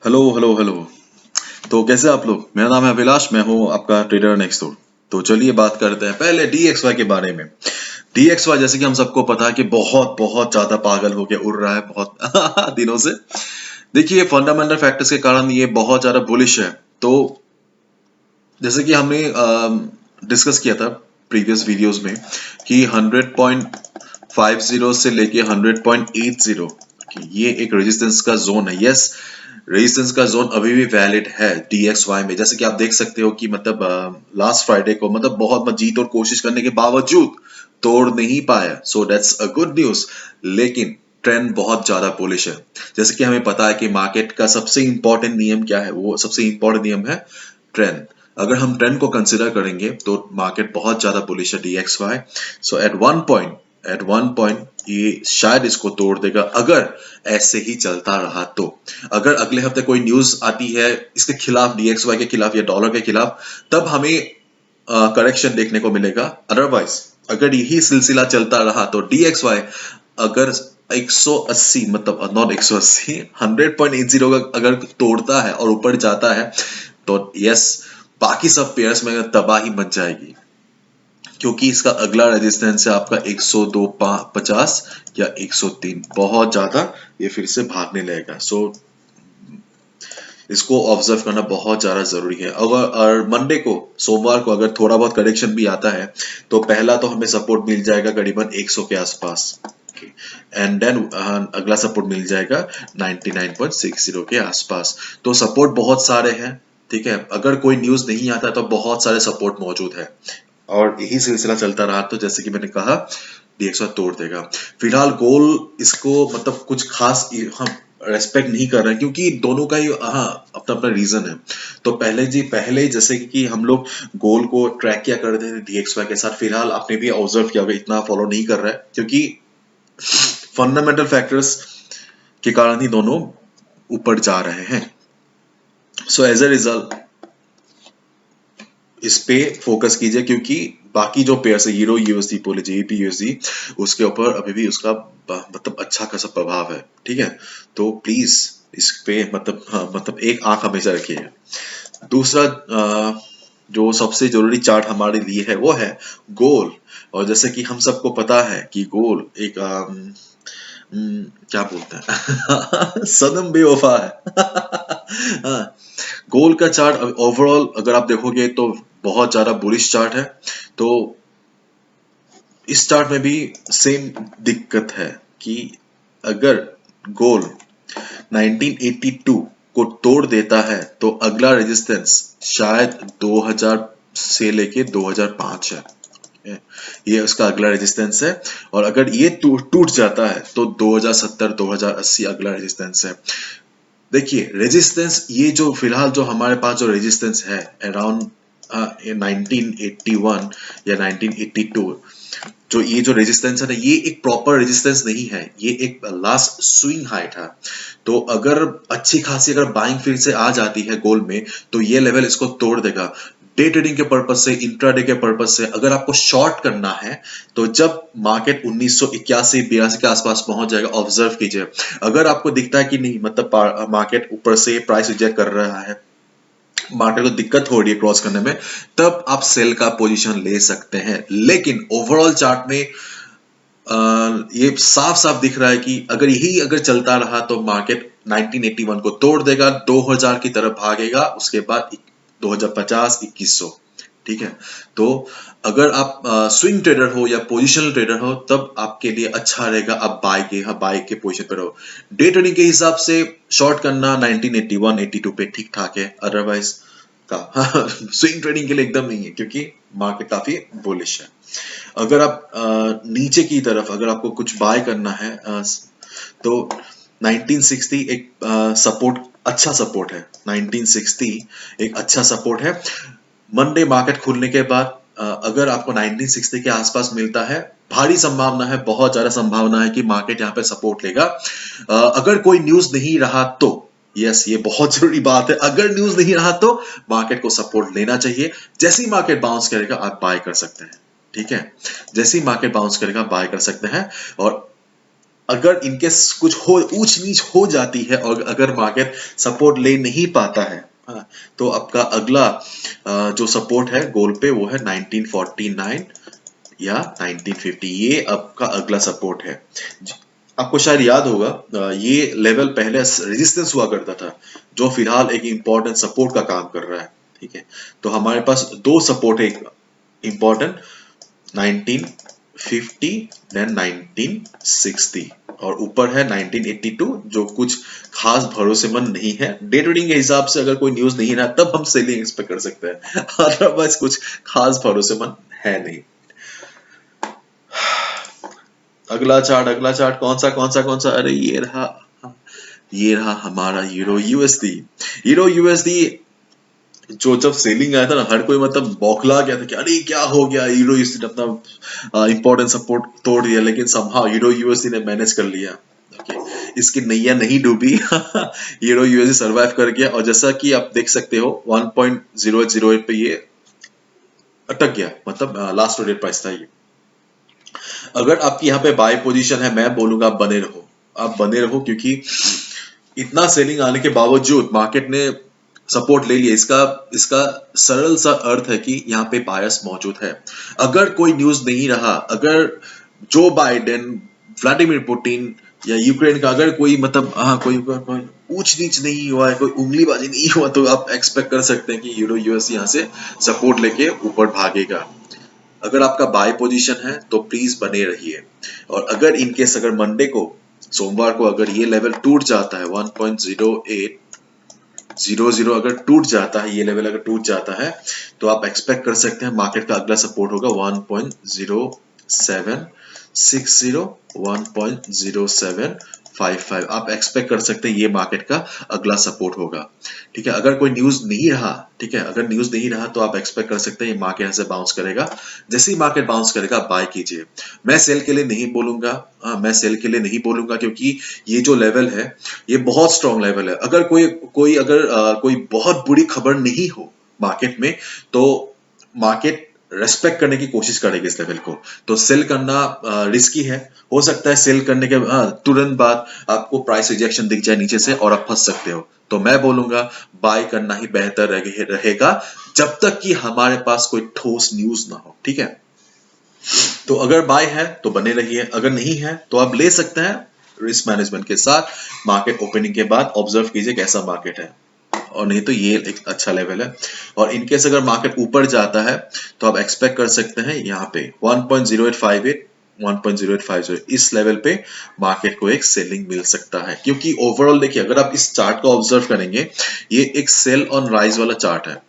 Hello hello hello. तो कैसे आप लोग? मेरा नाम है अभिलाष, मैं हूँ आपका ट्रेडर नेक्स्ट डोर। तो चलिए बात करते हैं पहले DXY के बारे में। DXY जैसे कि हम सबको पता है कि बहुत बहुत ज्यादा पागल होके उड़ रहा है बहुत दिनों से। देखिए फंडामेंटल फैक्टर्स के कारण ये बहुत ज्यादा बुलिश है। तो जैसे कि हमने डिस्कस किया था प्रीवियस वीडियोस में कि 100.50 से लेके 100.80 कि ये एक रेजिस्टेंस का जोन है। यस, रेजिस्टेंस का जोन अभी भी वैलिड है DXY में। जैसे कि आप देख सकते हो कि मतलब लास्ट फ्राइडे को मतलब बहुत मजीद और कोशिश करने के बावजूद तोड़ नहीं पाया। So that's a good news. लेकिन ट्रेंड बहुत ज्यादा बुलिश है। जैसे कि हमें पता है कि मार्केट का सबसे इंपॉर्टेंट नियम क्या है, वो सबसे इंपॉर्टेंट नियम है ट्रेंड। अगर हम ट्रेंड को कंसिडर करेंगे तो मार्केट बहुत ज्यादा बुलिश है DXY। सो एट वन पॉइंट ये शायद इसको तोड़ देगा अगर ऐसे ही चलता रहा तो। अगर अगले हफ्ते कोई न्यूज आती है इसके खिलाफ, DXY के खिलाफ या डॉलर के खिलाफ, तब हमें करेक्शन देखने को मिलेगा। अदरवाइज अगर यही सिलसिला चलता रहा तो DXY अगर 180 मतलब नॉट 180 100.80 का अगर तोड़ता है और ऊपर जाता है तो यस, बाकी सब पेयर्स में तबाही मच जाएगी। क्योंकि इसका अगला रेजिस्टेंस है आपका 102.50 या 103। बहुत ज्यादा ये फिर से भागने लगेगा। सो इसको ऑब्जर्व करना बहुत ज्यादा जरूरी है। अगर और मंडे को, सोमवार को अगर थोड़ा बहुत करेक्शन भी आता है तो पहला तो हमें सपोर्ट मिल जाएगा करीबन 100 के आसपास। एंड देन अगला सपोर्ट मिल जाएगा 99.60 के आसपास। तो सपोर्ट बहुत सारे हैं। ठीक है, अगर कोई न्यूज नहीं आता तो बहुत सारे सपोर्ट मौजूद है और यही सिलसिला चलता रहा तो जैसे कि मैंने कहा DXY तोड़ देगा। फिलहाल गोल इसको मतलब कुछ खास हम रेस्पेक्ट नहीं कर रहे हैं क्योंकि दोनों का ही हाँ अपना अपना रीजन है। तो पहले जैसे कि हम लोग गोल को ट्रैक किया करते थे DXY के साथ। फिलहाल आपने भी ऑब्जर्व किया होगा इतना फॉलो नहीं कर रहा है क्योंकि फंडामेंटल फैक्टर्स के कारण ही दोनों ऊपर जा रहे हैं। सो एज अ रिजल्ट इस पे फोकस कीजिए क्योंकि बाकी जो पेयर्स है यूरो USD बोले JP USD, उसके ऊपर अभी भी उसका मतलब अच्छा खासा प्रभाव है। ठीक है, तो प्लीज इस पे मतलब हाँ मतलब एक आंख हमेशा रखिए। दूसरा जो सबसे जरूरी चार्ट हमारे लिए है वो है गोल। और जैसे कि हम सबको पता है कि गोल एक क्या बोलते हैं सनम बेवफा है हाँ, गोल का चार्ट ओवरऑल अगर आप देखोगे तो बहुत ज्यादा बुलिश चार्ट है। तो इस चार्ट में भी सेम दिक्कत है कि अगर गोल 1982 को तोड़ देता है तो अगला रेजिस्टेंस शायद 2000 से लेके 2005 है। ये उसका अगला रेजिस्टेंस है। और अगर ये टूट जाता है तो 2070 2080 अगला रेजिस्टेंस है। देखिए रेजिस्टेंस ये जो फिलहाल जो हमारे पास जो रेजिस्टेंस है अराउंड 1981 या 1982, जो ये जो रेजिस्टेंस है ना ये एक प्रॉपर रेजिस्टेंस नहीं है, ये एक लास्ट स्विंग हाई था। तो अगर अच्छी खासी अगर बाइंग फिर से आ जाती है गोल्ड में तो ये लेवल इसको तोड़ देगा। डे ट्रेडिंग के पर्पज से, इंट्राडे के पर्पज से अगर आपको शॉर्ट करना है तो जब मार्केट 1981-82 के आसपास पहुंच जाएगा ऑब्जर्व कीजिए। अगर आपको दिखता है कि नहीं मतलब मार्केट ऊपर से प्राइस रिजेक्ट कर रहा है, मार्केट को दिक्कत हो रही है क्रॉस करने में, तब आप सेल का पोजीशन ले सकते हैं। लेकिन ओवरऑल चार्ट में ये साफ साफ दिख रहा है कि अगर यही अगर चलता रहा तो मार्केट 1981 को तोड़ देगा, 2000 की तरफ भागेगा, उसके बाद 2050 2100। ठीक है, तो अगर आप स्विंग ट्रेडर हो या पोजिशनल ट्रेडर हो तब आपके लिए अच्छा रहेगा आप बाय के पोजीशन पर रहो। डे ट्रेडिंग के हिसाब से शॉर्ट करना 1981 82 पे ठीक ठाक है। अदरवाइज का स्विंग ट्रेडिंग के लिए एकदम नहीं है क्योंकि मार्केट काफी बुलिश है। अगर आप नीचे की तरफ अगर आपको कुछ बाय करना है तो 1960 एक सपोर्ट, अच्छा सपोर्ट है। 1960 एक अच्छा सपोर्ट है। मंडे मार्केट खुलने के बाद अगर आपको 1960 के आसपास मिलता है, भारी संभावना है, बहुत ज्यादा संभावना है कि मार्केट यहाँ पे सपोर्ट लेगा। अगर कोई न्यूज नहीं रहा तो यस, ये बहुत जरूरी बात है, अगर न्यूज नहीं रहा तो मार्केट को सपोर्ट लेना चाहिए। जैसे ही मार्केट बाउंस करेगा आप बाय कर सकते हैं। ठीक है, जैसे ही मार्केट बाउंस करेगा बाय कर सकते हैं। और अगर इनके कुछ हो ऊंच नीच हो जाती है और अगर मार्केट सपोर्ट ले नहीं पाता है, हाँ, तो आपका अगला जो सपोर्ट है गोल पे वो है 1949 या 1950। ये आपका अगला सपोर्ट है। आपको शायद याद होगा ये लेवल पहले रेजिस्टेंस हुआ करता था, जो फिलहाल एक इंपॉर्टेंट सपोर्ट का काम कर रहा है। ठीक है, तो हमारे पास दो सपोर्ट है, इंपॉर्टेंट 1950 देन 1960 और ऊपर है 1982 जो कुछ खास भरोसेमंद नहीं है। डे ट्रेडिंग के हिसाब से अगर कोई न्यूज नहीं रहा तब हम सेलिंग एक्सपेक्ट कर सकते हैं, अदरवाइज कुछ खास भरोसेमंद है नहीं। अगला चार्ट कौन सा, अरे ये रहा हमारा यूरो यूएसडी। यूरो यूएसडी जो जब सेलिंग आया था ना, हर कोई मतलब बौखला गया था कि अरे क्या हो गया, यूरो यूएसडी ने अपना इंपॉर्टेंट सपोर्ट तोड़ दिया, लेकिन समहाउ यूरो यूएसडी ने मैनेज कर लिया। ओके, इसकी नैया नहीं डूबी यूरो यूएसडी सर्वाइव कर गया और जैसा कि आप देख सकते हो 1.0808 पे ये अटक गया, मतलब लास्ट ट्रेडेड प्राइस था ये। अगर आपकी यहाँ पे बाय पोजीशन है, मैं बोलूंगा आप बने रहो, आप बने रहो, क्योंकि इतना सेलिंग आने के बावजूद मार्केट ने सपोर्ट ले लिया। इसका इसका सरल सा अर्थ है कि यहाँ पे बायस मौजूद है। अगर कोई न्यूज नहीं रहा, अगर जो बाइडेन, व्लादिमीर पुतिन या यूक्रेन का अगर कोई मतलब कोई ऊंच नीच नहीं हुआ है, कोई उंगलीबाजी नहीं हुआ, तो आप एक्सपेक्ट कर सकते हैं कि यूरो यूएस यहाँ से सपोर्ट लेके ऊपर भागेगा। अगर आपका बाय पोजीशन है तो प्लीज बने रहिए। और अगर इनकेस अगर मंडे को, सोमवार को अगर ये लेवल टूट जाता है 1.0800, अगर टूट जाता है ये लेवल, अगर टूट जाता है तो आप एक्सपेक्ट कर सकते हैं मार्केट का अगला सपोर्ट होगा 1.0760, 1.0755। आप एक्सपेक्ट कर सकते हैं ये मार्केट का अगला सपोर्ट होगा। ठीक है, अगर कोई न्यूज नहीं रहा, ठीक है, अगर न्यूज नहीं रहा तो आप एक्सपेक्ट कर सकते हैं ये मार्केट यहाँ से बाउंस करेगा। जैसे ही मार्केट बाउंस करेगा बाय कीजिए। मैं सेल के लिए नहीं बोलूंगा, मैं सेल के लिए नहीं बोलूंगा, क्योंकि ये जो लेवल है ये बहुत स्ट्रॉन्ग लेवल है। अगर कोई बहुत बुरी खबर नहीं हो मार्केट में, तो मार्केट रेस्पेक्ट करने की कोशिश करेगी इस लेवल को। तो सेल करना रिस्की है। हो सकता है सेल करने के तुरंत बाद आपको प्राइस रिजेक्शन दिख जाए नीचे से और आप फंस सकते हो। तो मैं बोलूंगा बाय करना ही बेहतर रहेगा, जब तक कि हमारे पास कोई ठोस न्यूज ना हो। ठीक है, तो अगर बाय है तो बने रहिए, अगर नहीं है तो आप ले सकते हैं रिस्क मैनेजमेंट के साथ। मार्केट ओपनिंग के बाद ऑब्जर्व कीजिए कैसा मार्केट है, और नहीं तो ये एक अच्छा लेवल है। और इनकेस अगर मार्केट ऊपर जाता है तो आप एक्सपेक्ट कर सकते हैं यहाँ पे 1.0858, 1.0850 इस लेवल पे मार्केट को एक सेलिंग मिल सकता है। क्योंकि ओवरऑल देखिए, अगर आप इस चार्ट को ऑब्जर्व करेंगे, ये एक सेल ऑन राइज वाला चार्ट है,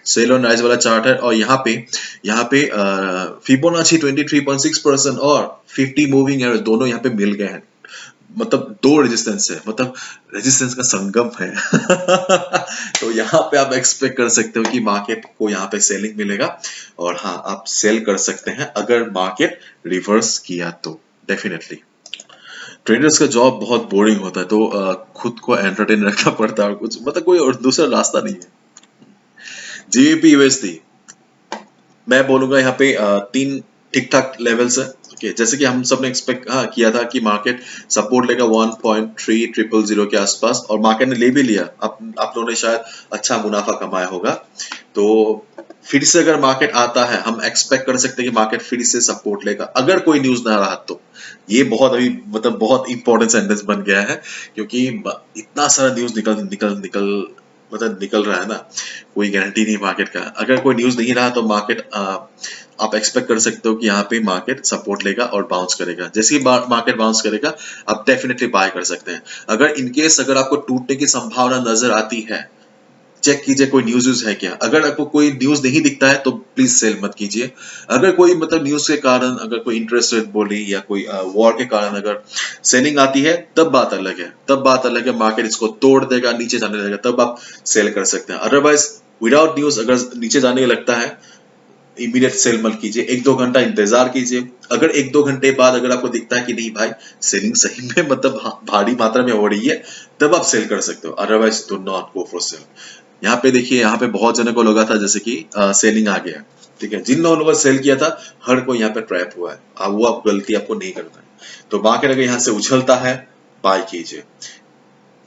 सेल ऑन राइज वाला चार्ट है। और यहाँ पे फिबोनाची 23.6% और 50 मूविंग एवरेज दोनों यहाँ पे मिल गए हैं। मतलब दो रेजिस्टेंस है, मतलब रेजिस्टेंस का संगम है तो यहाँ पे आप एक्सपेक्ट कर सकते हो कि मार्केट को यहाँ पे सेलिंग मिलेगा। और हाँ, आप सेल कर सकते हैं अगर मार्केट रिवर्स किया तो। डेफिनेटली ट्रेडर्स का जॉब बहुत बोरिंग होता है, तो खुद को एंटरटेन रखना पड़ता है, और कुछ मतलब कोई और दूसरा रास्ता नहीं है। जीबीपी यूएसडी मैं बोलूंगा यहाँ पे तीन ठीक ठाक लेवल्स है। ओके, जैसे कि हम सब ने एक्सपेक्ट किया था कि मार्केट सपोर्ट लेगा 1.3000 के आसपास, और मार्केट ने ले भी लिया। आप लोगों ने शायद अच्छा मुनाफा कमाया होगा। तो फिर से अगर मार्केट आता है, हम एक्सपेक्ट कर सकते हैं कि मार्केट फिर से सपोर्ट लेगा, अगर कोई न्यूज ना रहा तो। ये बहुत अभी मतलब बहुत इंपॉर्टेंट सेंटेंस बन गया है, क्योंकि इतना सारा न्यूज निकल रहा है ना, कोई गारंटी नहीं मार्केट का। अगर कोई न्यूज नहीं रहा तो मार्केट आप एक्सपेक्ट कर सकते हो कि यहाँ पे मार्केट सपोर्ट लेगा और बाउंस करेगा। जैसे ही मार्केट बाउंस करेगा आप डेफिनेटली बाय कर सकते हैं। अगर आपको टूटने की संभावना नजर आती है, चेक कीजिए कोई न्यूज है क्या। अगर आपको कोई न्यूज नहीं दिखता है तो प्लीज सेल मत कीजिए। अगर कोई मतलब न्यूज के कारण, अगर कोई इंटरेस्ट रेट बोली या कोई वॉर के कारण अगर सेलिंग आती है, तब बात अलग है, मार्केट इसको तोड़ देगा, नीचे जाने लगेगा, तब आप सेल कर सकते हैं। अदरवाइज विदाउट न्यूज अगर नीचे जाने लगता है, इमीडिएट सेल मत कीजिए, 1-2 घंटा इंतजार कीजिए। अगर 1-2 घंटे बाद अगर आपको दिखता है कि नहीं भाई सेलिंग सही में मतलब भारी मात्रा में हो रही है, तब आप सेल कर सकते हो। Otherwise do not go for sale. यहाँ पे देखिए, यहाँ पे बहुत जनों को लगा था जैसे कि सेलिंग आ गया। ठीक है, जिन लोगों ने सेल किया था हर कोई यहाँ पे ट्रैप हुआ है। वो आप गलती आपको नहीं करना है। तो मार्केट अगर यहाँ से उछलता है बाय कीजिए।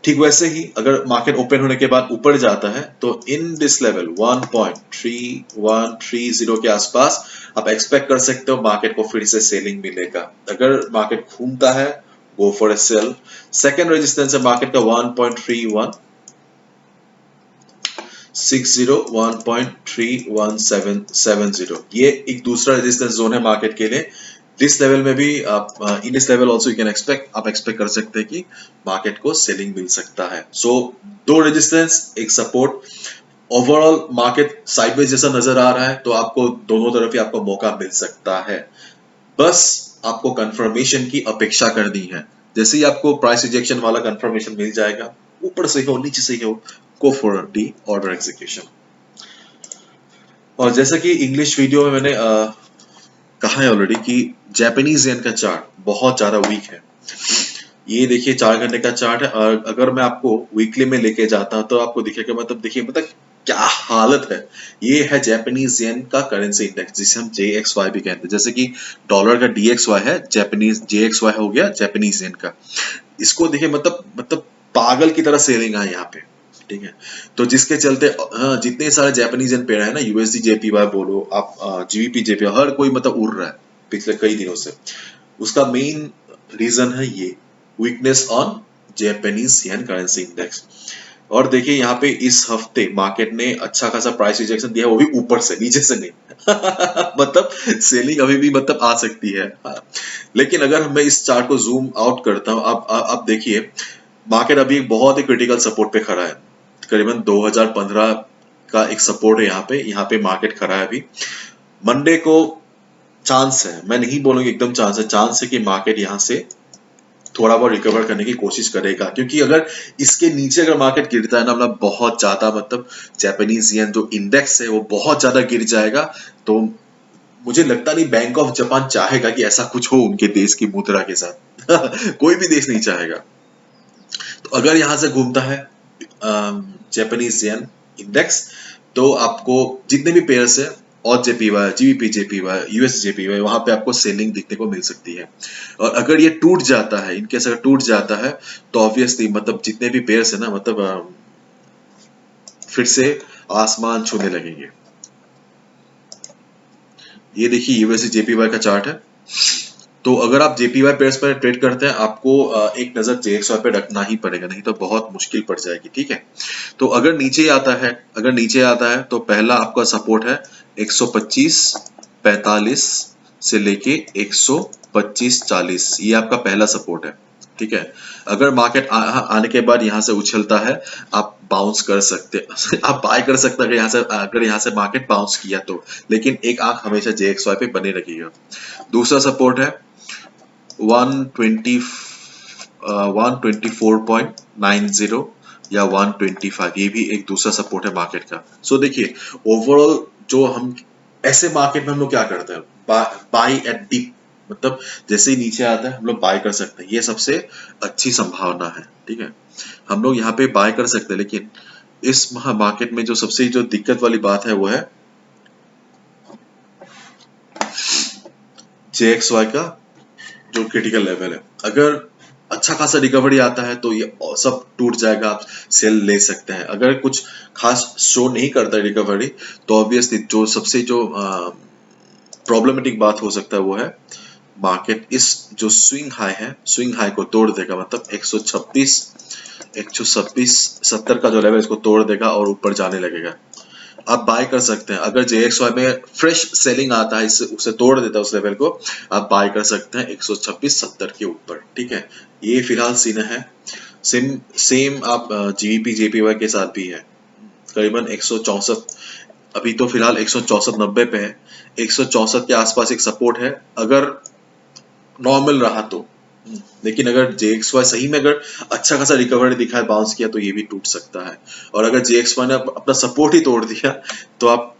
ठीक वैसे ही अगर मार्केट ओपन होने के बाद ऊपर जाता है तो इन दिस लेवल 1.3130 के आसपास आप एक्सपेक्ट कर सकते हो मार्केट को फिर से सेलिंग मिलेगा। अगर मार्केट घूमता है go for a sell. Second resistance है मार्केट का 1.3160 1.3170, ये एक दूसरा रेजिस्टेंस जोन है मार्केट के लिए। दिस लेवल में भी आप in this level also you can expect, आप एक्सपेक्ट कर सकते हैं कि मार्केट को सेलिंग मिल सकता है। सो दो रेजिस्टेंस एक सपोर्ट, ओवरऑल मार्केट साइडवेज जैसा नजर आ रहा है तो आपको दोनों तरफ ही आपको मौका मिल सकता है। बस आपको कंफर्मेशन की अपेक्षा करनी है। जैसे ही आपको प्राइस रिजेक्शन वाला कंफर्मेशन मिल जाएगा, ऊपर से हो नीचे से हो, go for the order execution. और जैसा कि इंग्लिश वीडियो में मैंने कहा है ऑलरेडी कि जापानीज येन का चार्ट बहुत ज्यादा वीक है। ये देखिए 4 घंटे का चार्ट है और अगर मैं आपको वीकली में लेके जाता हूं तो आपको दिखेगा, मतलब देखिए मतलब क्या हालत है। ये है जापानीज येन का करेंसी इंडेक्स जिसे हम JXY भी कहते हैं। जैसे कि डॉलर का DXY है, जापानीज JXY हो गया जापानीज येन का। इसको देखिए मतलब पागल की तरह सेलिंग है यहाँ पे, ठीक है। तो जिसके चलते जितने सारे जापानीज येन पेयर है ना, USD JPY बोलो आप, GBP JPY, हर कोई मतलब उड़ रहा है पिछले कई दिनों से। उसका मेन रीजन है ये weakness on Japanese yen currency index. और देखिए यहाँ पे इस हफ्ते मार्केट ने अच्छा खासा प्राइस रिजेक्शन दिया है, वो भी ऊपर से, नीचे से नहीं। मतलब सेलिंग अभी भी मतलब आ सकती है। लेकिन अगर मैं इस चार्ट को जूम आउट करता हूँ, अब देखिए मार्केट अभी एक बहुत ही क्रिटिकल सपोर्ट पे खड़ा है। करीबन 2015 का एक सपोर्ट है यहाँ पे मार्केट खड़ा है अभी। मंडे को चांस है, मैं नहीं बोलूंगी एकदम चांस है कि मार्केट यहाँ से थोड़ा बहुत रिकवर करने की कोशिश करेगा। क्योंकि अगर इसके नीचे अगर मार्केट गिरता है ना, मतलब बहुत ज्यादा, मतलब जापानीज येन जो इंडेक्स है वो बहुत ज्यादा गिर जाएगा। तो मुझे लगता नहीं बैंक ऑफ जापान चाहेगा कि ऐसा कुछ हो उनके देश की मुद्रा के साथ। कोई भी देश नहीं चाहेगा। तो अगर यहां से घूमता है जापानीज येन इंडेक्स, तो आपको जितने भी पेयर्स है और JPY, GBP JPY, US JPY, वहां पे आपको सेलिंग दिखने को मिल सकती है। और अगर ये टूट जाता है, इनकेस अगर टूट जाता है तो ऑब्वियसली मतलब जितने भी पेयर्स है ना, मतलब फिर से आसमान छूने लगेंगे। ये देखिए USD JPY का चार्ट है। तो अगर आप JPY पेयर्स पर ट्रेड करते हैं, आपको एक नजर JXY पे रखना ही पड़ेगा, नहीं तो बहुत मुश्किल पड़ जाएगी, ठीक है। तो अगर नीचे आता है, तो पहला आपका सपोर्ट है 125.45 से लेके 125.40, ये आपका पहला सपोर्ट है, ठीक है। अगर मार्केट आने के बाद यहाँ से उछलता है, आप बाउंस कर सकते आप बाय कर सकते हैं अगर यहाँ से मार्केट बाउंस किया तो। लेकिन एक आंख हमेशा JXY पे बने रखिएगा। दूसरा सपोर्ट है 120 124.90 या 125, ये भी एक दूसरा सपोर्ट है मार्केट का। सो देखिए ओवरऑल जो हम ऐसे मार्केट में हम लोग क्या करते हैं, बाय एट डीप, मतलब जैसे ही नीचे आता है हम लोग बाय कर सकते हैं, ये सबसे अच्छी संभावना है, ठीक है। हम लोग यहाँ पे बाय कर सकते हैं। लेकिन इस मार्केट में जो सबसे जो दिक्कत वाली बात है वो है JXY का जो क्रिटिकल लेवल है। अगर अच्छा खासा रिकवरी आता है तो ये सब टूट जाएगा, आप सेल ले सकते हैं। अगर कुछ खास शो नहीं करता रिकवरी तो ऑब्वियसली जो सबसे जो प्रॉब्लमैटिक बात हो सकता है वो है मार्केट इस जो स्विंग हाई को तोड़ देगा, मतलब 126 70 का जो लेवल इसको तोड़ देगा और ऊपर जाने लगेगा। आप बाय कर सकते हैं। अगर JXY में फ्रेश सेलिंग आता है, उसे तोड़ देता है उस लेवल को, आप बाय कर सकते हैं 126 70 के ऊपर, ठीक है। ये फिलहाल सीन है। सेम आप GBP JPY के साथ भी है। करीबन 164, अभी तो फिलहाल 164.90 पे है। 164 के आसपास एक सपोर्ट है अगर नॉर्मल रहा तो। लेकिन अगर JXY सही में अगर अच्छा खासा रिकवरी दिखाए, बाउंस किया, तो ये भी टूट सकता है। और अगर JXY ने अपना सपोर्ट ही तोड़ दिया तो आप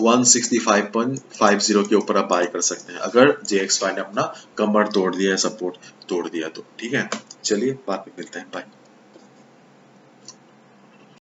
165.50 के ऊपर आप बाय कर सकते हैं, अगर JXY ने अपना कमर तोड़ दिया, सपोर्ट तोड़ दिया तो, ठीक है। चलिए बाद में मिलते हैं, बाय।